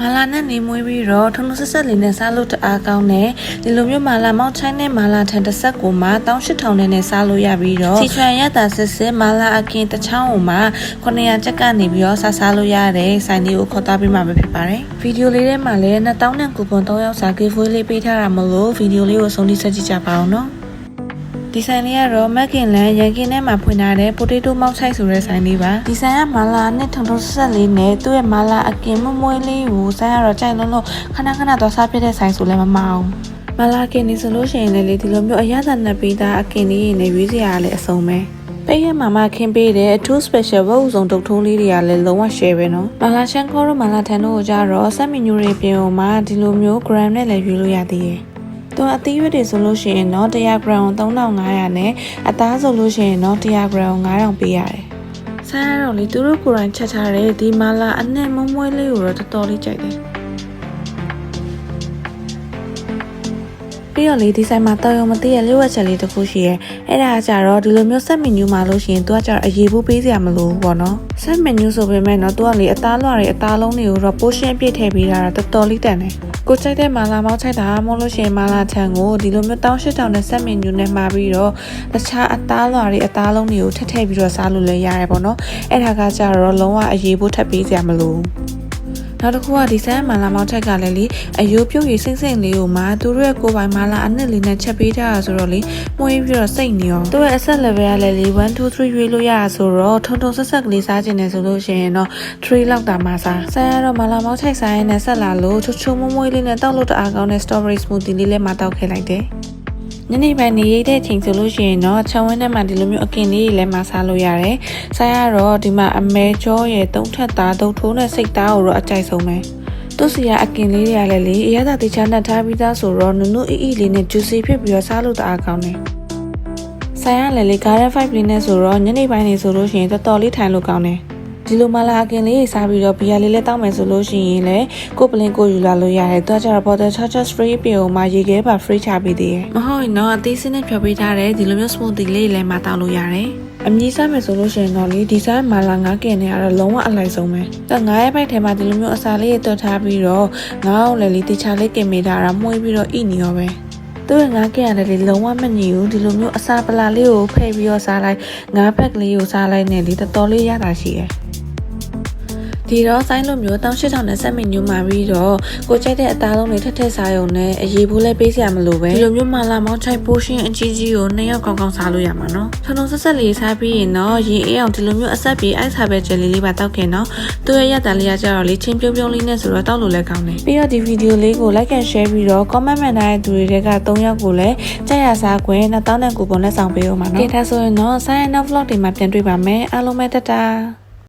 မာလာနဲ့နေမွေးပြီးတော့ထုံထုံဆက်ဆက်လေးနဲ့စားလို့တအားကောင်းတယ်ဒီလိုမျိုးမာလာမောက်ချိုင်းနဲ့မာလာထန်တစ်ဆက်ကိုမှ18000နဲ့စားလို့ရပြီးတော့စီချွန်ရတာစစ်စစ်မာလာအကင်တချောင်းကိုမှ900ကျပ်ကနေပြီးတော့စားလို့ရတယ်ဆိုင်လေးကိုခေါ်သွားပြီးမှပဲဖြစ်ပါတယ်ဗီဒီယိုလေးထဲမှာလည်း2000နဲ့ကူပွန်3ယောက်စာ giveaway လေးပေးထားတာမလို့ဗီဒီယိုလေးကိုဆုံးဖြတ်ဆက်ကြည့်ကြပါအောင်နော်ဒီဆိုင်လေးကတော့မက်ကင်လန်ရန်ကင်းထဲမှာဖွင့်ထားတဲ့ potato မောက်ချိုက်ဆိုတဲ့ဆိုင်လေးပါဒီဆိုင်ကမာလာနဲ့ထုံထုံဆက်ဆက်လေးနဲ့သူ့ရဲ့မာလာအကင်မမွေးလေးကိုဆိုင်ကတော့ကြိုက်လုံးလို့ခဏတော့စားပြတဲ့ဆိုင်ဆိုလည်းမမအောင်မာလာကင်နေဆိုလို့ရှိရင်လည်းဒီလိုမျိုးအရသာနဲ့ပေးတာအကင်လေးနဲ့ရွေးစရာလည်းအစုံပဲပေးရမှာမခင်းပေးတဲ့အထူး special ဘုတ်စုံတုတ်ထုံးလေးတွေကလည်းလုံးဝ share ပဲနော်မာလာရှန်ခေါ်တို့မာလာထန်တို့ကိုကြတော့ဆက်မီနူတွေပြင်အောင်မှာဒီလိုမျိုး gram နဲ့လည်းရွေးလို့ရသေးတယ်တော့အသီးရွက်တွေဆိုလို့ရှိရင်တော့100 gram 3500နဲ့အသားဆိုလို့ရှိရင်တော့100 gram 9000ပေးရတယ်။ဆန်းရတော့လေသူတို့ကိုယ်တိုင်ချက်ထားတဲ့ဒီမာလာအနဲ့မမွှဲလေးကိုတော့တော်တော်လေးကြိုက်တယ်။ပြီးတော့လေဒီဆိုင်မှာတော်ရုံမသိရလျှို့ဝှက်ချက်လေးတစ်ခုရှိရဲ။အဲ့ဒါကကြတော့ဒီလိုမျိုးဆက်မီနူးမှာလို့ရှိရင်သူကကြတော့အရေးဖို့ပေးစရာမလိုဘူးပေါ့နော်။ဆက်မီနူးဆိုပေမဲ့တော့သူကလေအသားလွှာတွေအသားလုံးတွေကိုတော့ portion အပြည့်ထည့်ပေးတာတော်တော်လေးတန်တယ်။ကိုကြိုက်တဲ့မာလာမောက်ချိုက်တာမဟုတ်လို့ရှိရင်မာလာထန်ကိုဒီလိုမျိုး18000နဲ့ဆက်မီနူးနဲ့မှာပြီးတော့တခြားအသားလွှာတွေအသားလုံးတွေကိုထည့်ပြီးတော့စားလို့လည်းရတယ်ပေါ့နော်အဲ့ဒါကကြတော့လုံးဝအရေးဖို့ထပ်ပေးစရာမလိုနောက်တစ်ခုကဒီဆန်းမာလာမောက်ချိုက်ကလည်းလေအယိုးပြုတ်ရည်စိမ့်လေးကိုမှသူတို့ရဲ့ကိုယ်ပိုင်မာလာအနစ်လေးနဲ့ချက်ပေးထားတာဆိုတော့လေမှုေးပြီးတော့စိတ်နေရောသူ့ရဲ့အဆက် level ကလည်းလေ1 2 3ရွေးလို့ရတာဆိုတော့ထုံထုံဆက်ဆက်ကလေးစားခြင်းနဲ့ဆိုလို့ရှိရင်တော့3လောက်တာမှစားဆန်းရတော့မာလာမောက်ချိုက်စားရင်နဲ့ဆက်လာလို့ချိုမွေးလေးနဲ့တောက်လို့တအားကောင်းတဲ့ strawberry smoothie လေးလည်းမတောက်ခဲ့လိုက်တယ်ညနေပိုင်းနေရိတ်တဲ့အချိန်ဆိုလို့ရှိရင်တော့ခြံဝင်းထဲမှာဒီလိုမျိုးအကင်လေးတွေလည်းမစားလို့ရတယ်။ဆိုင်ရတော့ဒီမှာအမဲကြောရဲ့3ထပ်သားဒုတ်ထိုးနဲ့စိတ်သားကိုတော့အကြိုက်ဆုံးပဲ။သူ့စီကအကင်လေးတွေကလည်းလေအရသာတေချာနဲ့ထားပြီးသားဆိုတော့နုနုအီလေးနဲ့ juicy ဖြစ်ပြီးတော့စားလို့တအားကောင်းတယ်။ဆိုင်ရလည်းလေ garden 5လေးနဲ့ဆိုတော့ညနေပိုင်းနေဆိုလို့ရှိရင်တော်တော်လေးထိုင်လို့ကောင်းတယ်။ဒီလိုမလာအကင်လေးစားပြီးတော့ဘီယာလေးလည်းတောက်မယ်ဆိုလို့ရှိရင်လည်းကိုပလင်ကိုယူလာလို့ရတယ်။သူကကျတော့ bottle charger free ပြေအောင်မှရေခဲပါ free ချပေးသေးတယ်။မဟုတ်ရင်တော့အသေးစင်းနဲ့ဖြောပေးထားတဲ့ဒီလိုမျိုး smoothie လေးလည်းမတောက်လို့ရတယ်။အမြည်စားမယ်ဆိုလို့ရှိရင်တော့လေဒီစားမာလာ9ကင်နဲ့ကတော့လုံးဝအလိုက်ဆုံးပဲ။တော့9ရဲ့ဘက်ထဲမှာဒီလိုမျိုးအစာလေးတွတ်ထားပြီးတော့ငါ့အောင်လည်းတခြားလေးကင်မိတာမှုေးပြီးတော့ဣနေရောပဲ။သူ့ငါးကင်ရတယ်လေလုံးဝမညီဘူးဒီလိုမျိုးအစာပလာလေးကိုဖဲ့ပြီးတော့စားလိုက်ငါးဖက်ကလေးကိုစားလိုက်နဲ့လေတော်တော်လေးရတာရှိတယ်။ဒီတော့ဆိုင်လိုမျိုး18000နဲ့ဆက်မီနူးမှာပြီးတော့ကိုကြိုက်တဲ့အသားလုံးတွေထက်စားရုံနဲ့အရေးဖို့လည်းပေးစရာမလိုပဲဒီလိုမျိုးမာလာမောင်းချိုက်ပိုးရှင်းအကြီးကြီးကို2ယောက်ကောင်းစားလို့ရမှာနော်ထုံထုံဆက်ဆက်လေးစားပြီးရင်တော့ရေအေးအောင်ဒီလိုမျိုးအဆက်ပြေအိုက်စာပဲဂျယ်လီလေးပါတောက်ခင်နော်သူ့ရဲ့ရတာလေးကကြတော့လေချင်းပြုံးလေးနဲ့ဆိုတော့တောက်လို့လည်းကောင်းတယ်ပြီးတော့ဒီဗီဒီယိုလေးကို like and share ပြီးတော့ comment မှန်တဲ့သူတွေက3ယောက်ကိုလည်းကြိုက်ရစားခွင့်2000နဲ့ကူပွန်လက်ဆောင်ပေးအောင်ပါနော်ကဲဒါဆိုရင်တော့ဆိုင်နောက် vlog တွေမှာပြန်တွေ့ပါမယ်အားလုံးပဲတတာ